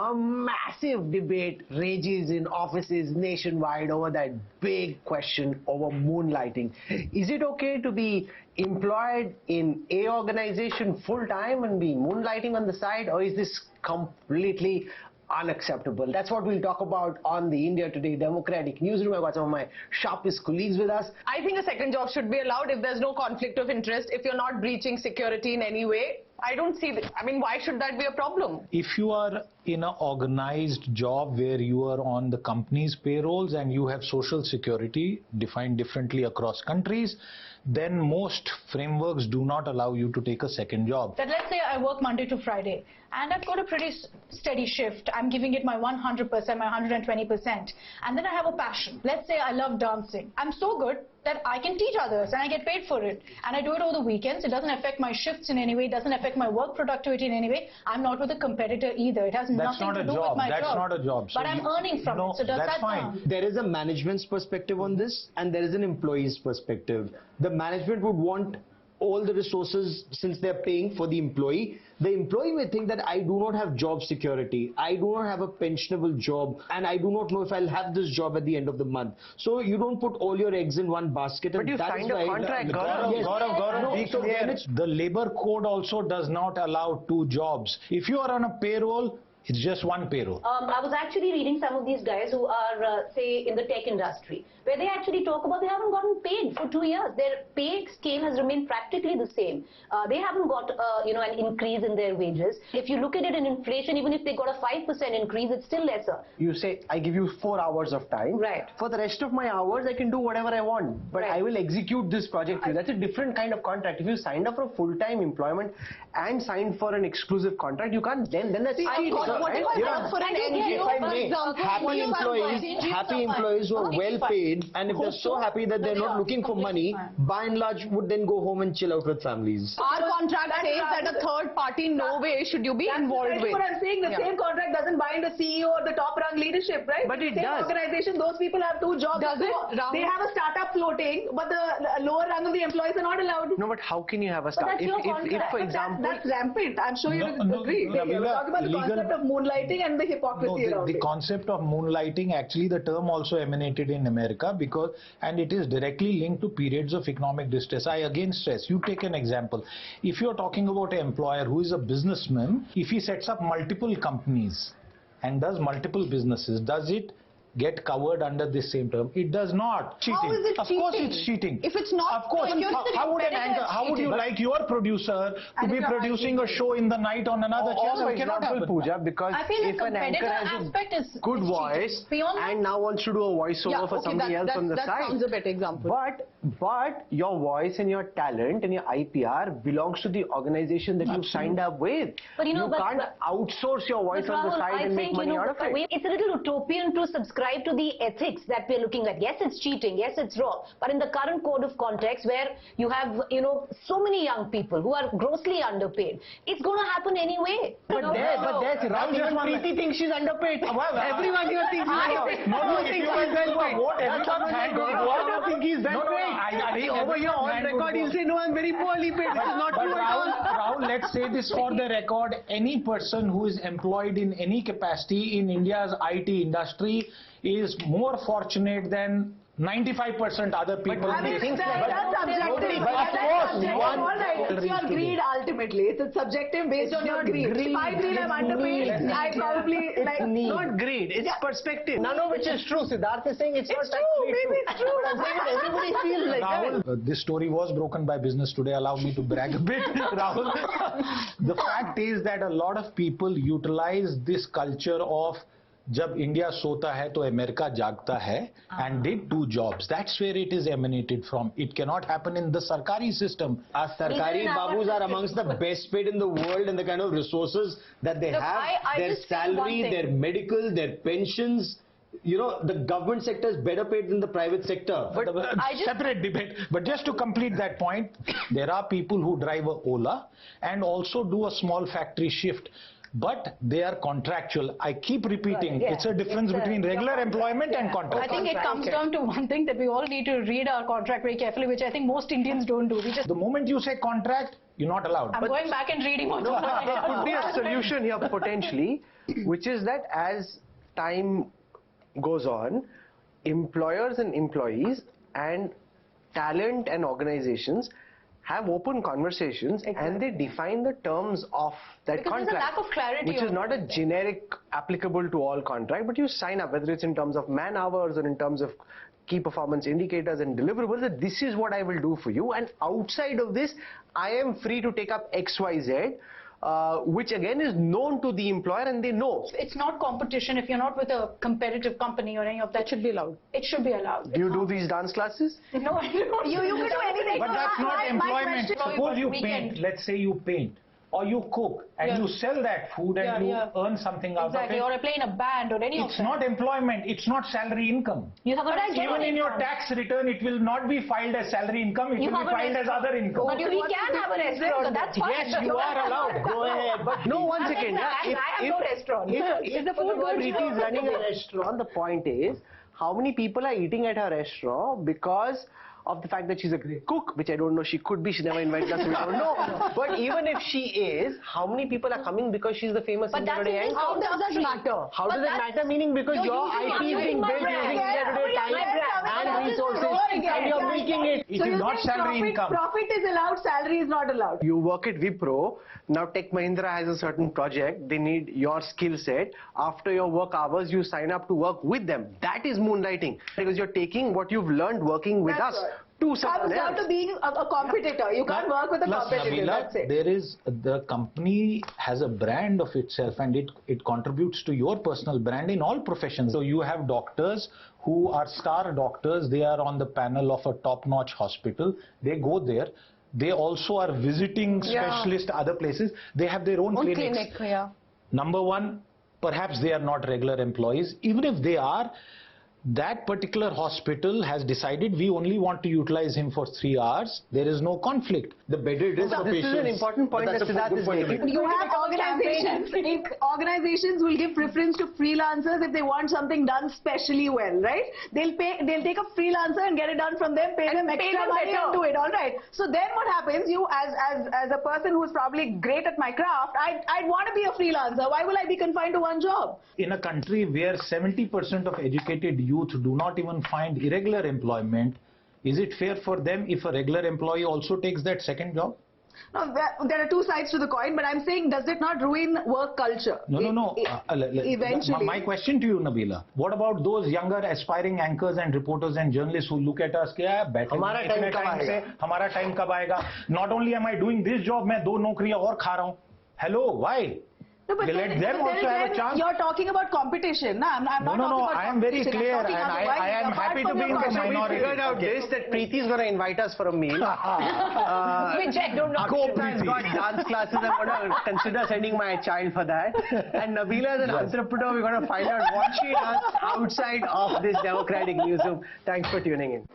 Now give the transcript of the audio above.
A massive debate rages in offices nationwide over that big question over moonlighting. Is it okay to be employed in a organization full-time and be moonlighting on the side, or is this completely unacceptable? That's what we'll talk about on the India Today Democratic Newsroom. I've got some of my sharpest colleagues with us. I think a second job should be allowed if there's no conflict of interest, if you're not breaching security in any way. I don't see this. I mean, why should that be a problem? If you are in an organized job where you are on the company's payrolls and you have social security defined differently across countries, then most frameworks do not allow you to take a second job. But let's say I work Monday to Friday and I've got a pretty steady shift. I'm giving it my 100%, my 120%. And then I have a passion. Let's say I love dancing. I'm so good that I can teach others and I get paid for it. And I do it over the weekends. It doesn't affect my shifts in any way. It doesn't affect my work productivity in any way. I'm not with a competitor either. It has nothing to do with my job. That's not a job. But I'm earning from it. So does that count? There is a management's perspective on this and there is an employee's perspective. The management would want all the resources since they're paying for the employee. The employee may think that I do not have job security, I do not have a pensionable job, and I do not know if I'll have this job at the end of the month. So you don't put all your eggs in one basket. But you signed a contract, The labor code also does not allow two jobs. If you are on a payroll, it's just one payroll. I was actually reading some of these guys who are, say, in the tech industry, where they actually talk about they haven't gotten paid for 2 years. Their pay scale has remained practically the same. They haven't got, an increase in their wages. If you look at it in inflation, even if they got a 5% increase, it's still lesser. You say, I give you 4 hours of time. Right. For the rest of my hours, I can do whatever I want. But I will execute this project for you. That's a different kind of contract. If you signed up for full-time employment and signed for an exclusive contract, you can't, then that's cheating. What if I work for an NGO, for example? Happy employees who are well paid, and if they're so happy that they're not looking for money, by and large would then go home and chill out with families. Our contract says that a third party, no way should you be involved with. What I'm saying, the same contract doesn't bind the CEO or the top rung leadership, right? But it same does. Organization, those people have 2 jobs. They have a startup floating, but the lower rung of the employees are not allowed. No, but how can you have a startup? If for example, that's rampant. I'm sure you agree. We're talking about the concept of moonlighting and the hypocrisy around it. The concept of moonlighting, actually the term also emanated in America and it is directly linked to periods of economic distress. I again stress, you take an example. If you're talking about an employer who is a businessman, if he sets up multiple companies and does multiple businesses, does it get covered under this same term? It does not. Cheating. How is it of course it's cheating. If it's not, of course. How would you like your producer to be producing a show in the night on another channel? It cannot happen, Pooja, because if an anchor has a good voice and now wants to do a voiceover for somebody else on the side. That sounds a better example. But your voice and your talent and your IPR belongs to the organization that you've signed up with. But you can't outsource your voice on the side and make money out of it. It's a little utopian to subscribe to the ethics that we're looking at. Yes, it's cheating. Yes, it's wrong. But in the current code of context where you have, so many young people who are grossly underpaid, it's going to happen anyway. But there's even Preeti thinks she's underpaid. Everyone here thinks she's underpaid. No, if you are well paid. I don't think he's well paid. Over here on record he'll say, no, I'm very poorly paid. This is not true at all. Rahul, let's say this for the record. Any person who is employed in any capacity in India's IT industry is more fortunate than 95% other people. That's subjective. It's your greed ultimately. It's subjective based on your greed. If I feel I'm underpaid, I probably not greed, it's perspective. None of which is true. Siddharth is saying it's not true. Maybe it's true. But I'm saying that everybody feels like Rahul, this story was broken by Business Today. Allow me to brag a bit, Rahul. The fact is that a lot of people utilize this culture of जब India सोता है तो America जागता है and did 2 jobs. That's where it is emanated from. It cannot happen in the sarkari system. Our sarkari babus are amongst the best paid in the world, and the kind of resources that they have, their salary, their medical, their pensions. The government sector is better paid than the private sector. But separate debate. But just to complete that point, there are people who drive a Ola and also do a small factory shift. But they are contractual. I keep repeating, it's a difference between regular employment and contract. I think it comes down to one thing, that we all need to read our contract very carefully, which I think most Indians don't do. The moment you say contract, You're not allowed. I'm going back and reading what No, but there could be a solution here potentially, which is that as time goes on, employers and employees and talent and organizations have open conversations and they define the terms of that Because contract. there's a lack of clarity which is on not a generic applicable to all contract, but you sign up, whether it's in terms of man hours or in terms of key performance indicators and deliverables, that this is what I will do for you, and outside of this I am free to take up XYZ, which again is known to the employer and they know. It's not competition if you're not with a competitive company or any of that. It should be allowed. It should be allowed. Do you do these dance classes? No, I don't. You can do anything. But that's not employment. Suppose you Weekend. paint, let's say you paint, or you cook, and Yeah. you sell that food and you earn something out Exactly, of or it. I play in a band or any of It's that. not employment, it's not salary income. You have a Even in your tax return, it will not be filed as salary income, it You will have be a filed as restaurant. other income. But we can have a restaurant, so that's fine. Yes, you are allowed. Go ahead. But no, once again, I have no restaurant. if the food Preeti is running a restaurant, the point is, how many people are eating at her restaurant because of the fact that she's a great cook, which I don't know, she could be, she never invited us, we don't know. But even if she is, how many people are coming because she's the famous But that's India Today in anchor? How does that matter? How does it matter? Meaning because your IP is being built using India Today time and resources, and you're making it. It is not salary income. Profit is allowed, salary is not allowed. You work at Wipro, now Tech Mahindra has a certain project, they need your skill set. After your work hours, you sign up to work with them. That is moonlighting, because you're taking what you've learned working with That's us right. to Comes someone down else. to being a competitor. You can't work with a Plus, competitor. Nabila, That's it. there is, the company has a brand of itself and it contributes to your personal brand in all professions. So you have doctors who are star doctors, they are on the panel of a top-notch hospital, they go there. They also are visiting specialists other places. They have their own clinics. Clinic, yeah. Number one, perhaps they are not regular employees. Even if they are, that particular hospital has decided we only want to utilize him for 3 hours. There is no conflict. The better it is for This patients. is an important point that Siddharth is making. You have organizations. Organizations will give preference to freelancers if they want something done specially well, right? They'll take a freelancer and get it done from them, pay them extra money and do it, all right? So then what happens? You, as a person who's probably great at my craft, I'd want to be a freelancer. Why will I be confined to one job? In a country where 70% of educated youth do not even find irregular employment, is it fair for them if a regular employee also takes that second job? No, there are two sides to the coin, but I'm saying, does it not ruin work culture? No. Eventually. My question to you, Nabila, what about those younger aspiring anchors and reporters and journalists who look at us, हमारा time कब आएगा? हमारा time कब आएगा? Not only am I doing this job, मैं 2 नौकरियां और खा रहा हूँ. Hello, why? No, but Let them also have a chance. You're talking about competition. No, I'm not No, talking about I am very competition. clear I'm talking and otherwise. I am Apart happy from to be your in the competition. minority. We figured out this, that Preeti is going to invite us for a meal. We check, don't know. Akshita has got dance classes. I'm going to consider sending my child for that. And Nabila is an entrepreneur. We're going to find out what she does outside of this democratic newsroom. Thanks for tuning in.